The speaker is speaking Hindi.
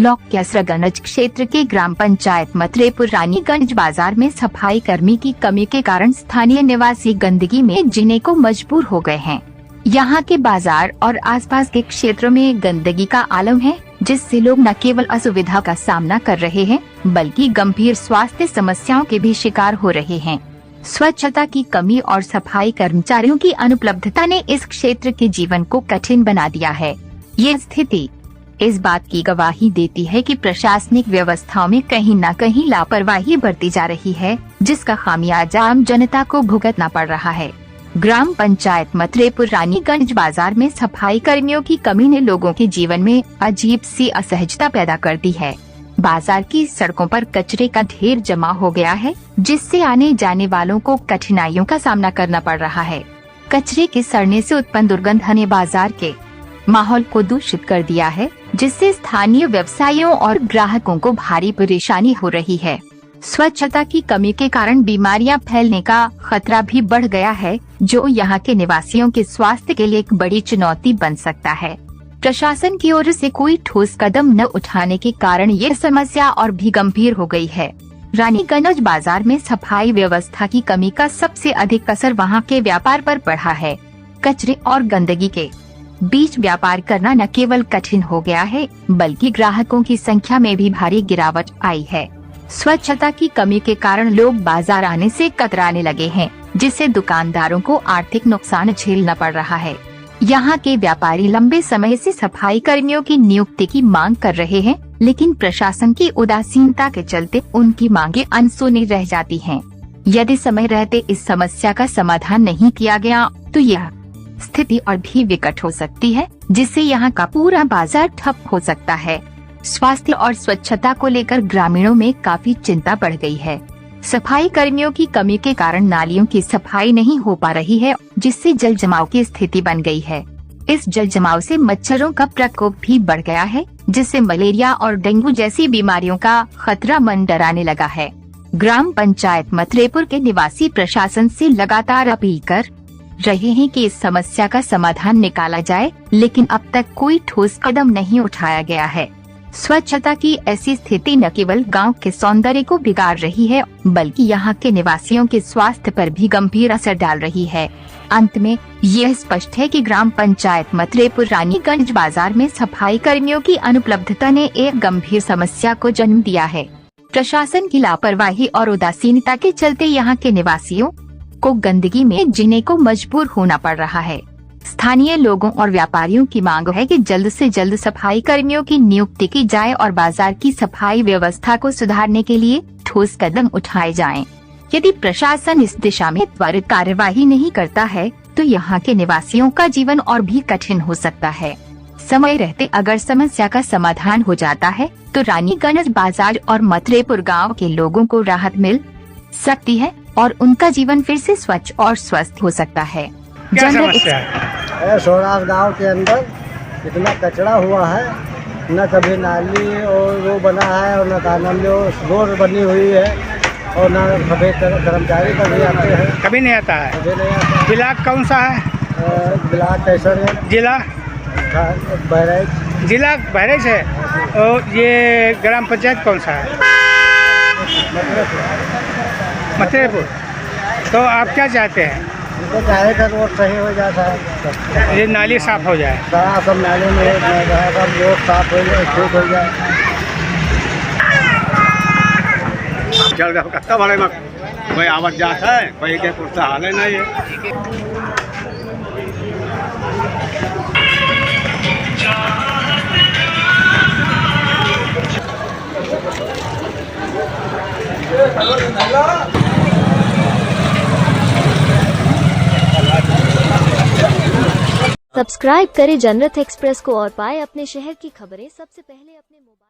ब्लॉक के असरगंज क्षेत्र के ग्राम पंचायत मतरेपुर रानीगंज बाजार में सफाई कर्मी की कमी के कारण स्थानीय निवासी गंदगी में जीने को मजबूर हो गए हैं। यहाँ के बाजार और आसपास के क्षेत्रों में गंदगी का आलम है, जिससे लोग न केवल असुविधा का सामना कर रहे हैं बल्कि गंभीर स्वास्थ्य समस्याओं के भी शिकार हो रहे हैं। स्वच्छता की कमी और सफाई कर्मचारियों की अनुपलब्धता ने इस क्षेत्र के जीवन को कठिन बना दिया है। ये स्थिति इस बात की गवाही देती है कि प्रशासनिक व्यवस्थाओं में कहीं न कहीं लापरवाही बरती जा रही है, जिसका खामियाजा आम जनता को भुगतना पड़ रहा है। ग्राम पंचायत मतरेपुर रानीगंज बाजार में सफाई कर्मियों की कमी ने लोगों के जीवन में अजीब सी असहजता पैदा कर दी है। बाजार की सड़कों पर कचरे का ढेर जमा हो गया है, जिससे आने जाने वालों को कठिनाइयों का सामना करना पड़ रहा है। कचरे के सड़ने से उत्पन्न दुर्गंध ने बाजार के माहौल को दूषित कर दिया है, जिससे स्थानीय व्यवसायियों और ग्राहकों को भारी परेशानी हो रही है। स्वच्छता की कमी के कारण बीमारियां फैलने का खतरा भी बढ़ गया है, जो यहाँ के निवासियों के स्वास्थ्य के लिए एक बड़ी चुनौती बन सकता है। प्रशासन की ओर से कोई ठोस कदम न उठाने के कारण ये समस्या और भी गंभीर हो गई है। रानीगंज बाजार में सफाई व्यवस्था की कमी का सबसे अधिक असर वहाँ के व्यापार पर पड़ा है। कचरे और गंदगी के बीच व्यापार करना न केवल कठिन हो गया है बल्कि ग्राहकों की संख्या में भी भारी गिरावट आई है। स्वच्छता की कमी के कारण लोग बाजार आने से कतराने लगे हैं, जिससे दुकानदारों को आर्थिक नुकसान झेलना पड़ रहा है। यहाँ के व्यापारी लंबे समय से सफाई कर्मियों की नियुक्ति की मांग कर रहे हैं, लेकिन प्रशासन की उदासीनता के चलते उनकी मांगे अनसुनी रह जाती हैं। यदि समय रहते इस समस्या का समाधान नहीं किया गया तो यह स्थिति और भी विकट हो सकती है, जिससे यहाँ का पूरा बाजार ठप हो सकता है। स्वास्थ्य और स्वच्छता को लेकर ग्रामीणों में काफी चिंता बढ़ गई है। सफाई कर्मियों की कमी के कारण नालियों की सफाई नहीं हो पा रही है, जिससे जल जमाव की स्थिति बन गई है। इस जल जमाव से मच्छरों का प्रकोप भी बढ़ गया है, जिससे मलेरिया और डेंगू जैसी बीमारियों का खतरा मंडराने लगा है। ग्राम पंचायत मतरेपुर के निवासी प्रशासन से लगातार अपील कर रहे हैं कि इस समस्या का समाधान निकाला जाए, लेकिन अब तक कोई ठोस कदम नहीं उठाया गया है। स्वच्छता की ऐसी स्थिति न केवल गांव के सौंदर्य को बिगाड़ रही है बल्कि यहाँ के निवासियों के स्वास्थ्य पर भी गंभीर असर डाल रही है। अंत में यह स्पष्ट है कि ग्राम पंचायत मतरेपुर रानीगंज बाजार में सफाई कर्मियों की अनुपलब्धता ने एक गंभीर समस्या को जन्म दिया है। प्रशासन की लापरवाही और उदासीनता के चलते यहाँ के निवासियों को गंदगी में जीने को मजबूर होना पड़ रहा है। स्थानीय लोगों और व्यापारियों की मांग है कि जल्द से जल्द सफाई कर्मियों की नियुक्ति की जाए और बाजार की सफाई व्यवस्था को सुधारने के लिए ठोस कदम उठाए जाएं। यदि प्रशासन इस दिशा में त्वरित कार्यवाही नहीं करता है तो यहाँ के निवासियों का जीवन और भी कठिन हो सकता है। समय रहते अगर समस्या का समाधान हो जाता है तो रानीगंज बाजार और मतरेपुर गाँव के लोगों को राहत मिल सकती है और उनका जीवन फिर से स्वच्छ और स्वस्थ हो सकता है। क्या समस्या है? सोरार गांव के अंदर इतना कचरा हुआ है, न कभी नाली और वो बना है और न कानून जो रोड बनी हुई है और न सफेद कर्मचारी कभी आते हैं, कभी नहीं आता है। कभी नहीं आता। ब्लॉक कौन सा है? ब्लॉक कैसर है, जिला बहराइच। जिला बहराइच है। और ये ग्राम पंचायत कौन सा है? मतरेपुर। तो आप क्या चाहते हैं? तो चाहे तो रोड सही हो जाता है, ये नाली साफ हो जाए, सब नाली में सब रोड साफ हो जाए, ठीक हो जाए। जलगाव कत्ता बड़े में कोई आवत जात है, कोई के पुरसा हाल है नहीं है। सब्सक्राइब करें जनरत एक्सप्रेस को और पाए अपने शहर की खबरें सबसे पहले अपने मोबाइल